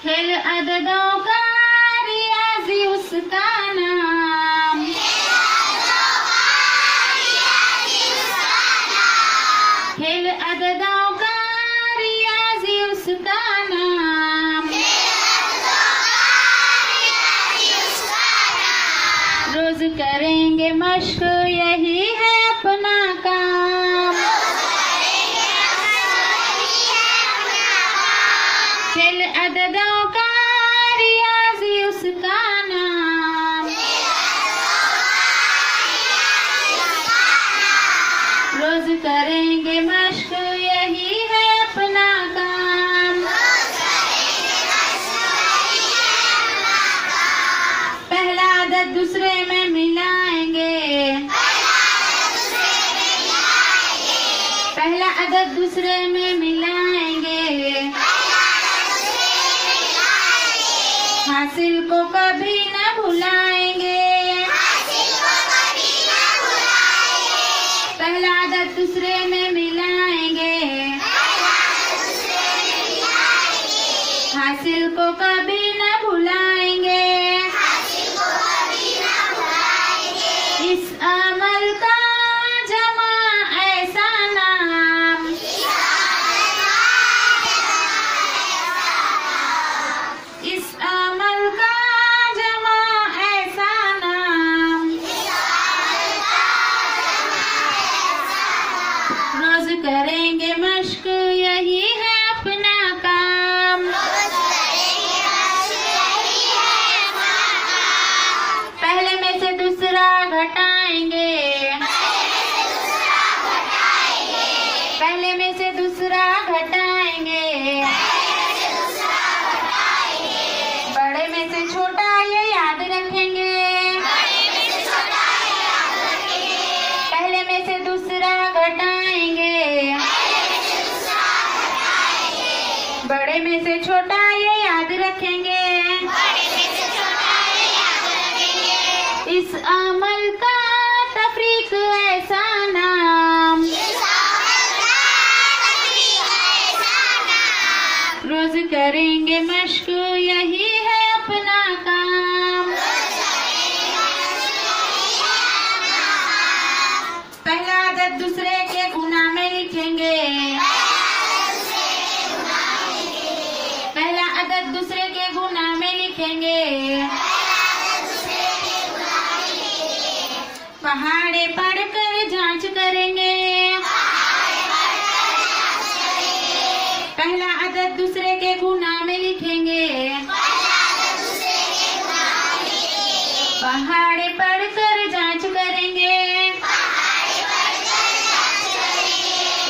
खेल अददों का रियाजी उसका नाम, खेल अददों का रियाजी उसका नाम, रोज करेंगे मश्क यही है अपना काम, खेल अददों का रियाजी उसका नाम, रोज करेंगे मश्क यही है अपना काम। पहला अदद दूसरे में मिलाएंगे, पहला अदद दूसरे में मिलाएंगे, हासिल को कभी न भुलाएंगे, पहला अदद दूसरे में मिलाएंगे, हासिल को कभी न भुलाएंगे, इस अमल का जमा ऐसा नाम, इस अमल का जमा ऐसा नाम, रोज करेंगे मश्क यही है अपना काम। पहले में से दूसरा घटाएंगे, पहले में से दूसरा घटाएंगे, बड़े में से छोटा ये याद रखेंगे, पहले में से दूसरा घटाएंगे, बड़े में से छोटा ये याद रखेंगे, इस अमल का तफरीक ऐसा नाम, रोज करेंगे मश्क यही है अपना काम। पहला अदद दूसरे के गुना में लिखेंगे, पहला अदद दूसरे के गुना में लिखेंगे, पहाड़े पढ़कर जांच करेंगे, पहला अदद दूसरे के गुना में लिखेंगे, पहाड़े पढ़कर जांच करेंगे,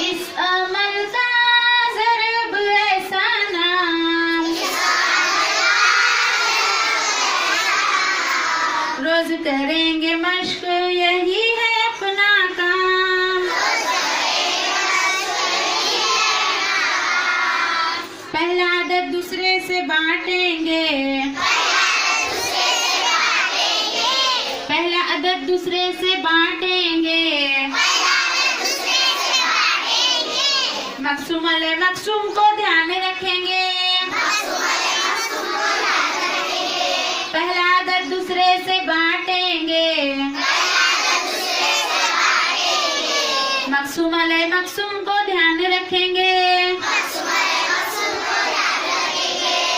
इस अमल का ज़रब ऐसा नाम, रोज करेंगे मश्क यही है अपना काम। पहला अदद दूसरे से बांटेंगे, पहला अदद दूसरे से बांटेंगे, मक़सूम अले मक़सूम को ध्यान रखेंगे, पहला अदद दूसरे से बांटेंगे, मक़सूम अले मक़सूम को ध्यान रखेंगे,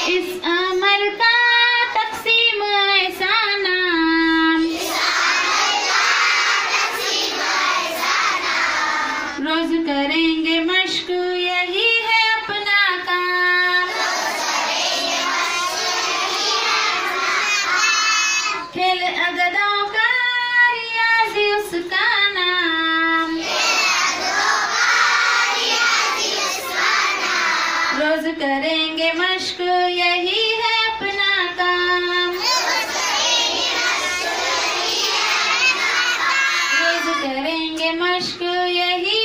इस अमल का तक़सीम ऐसा नाम, रोज करेंगे मश्क यही है अपना काम। खेल अददों का रियाजी उसका नाम, रोज करेंगे मश्क यही है अपना काम, रोज करेंगे मश्क यही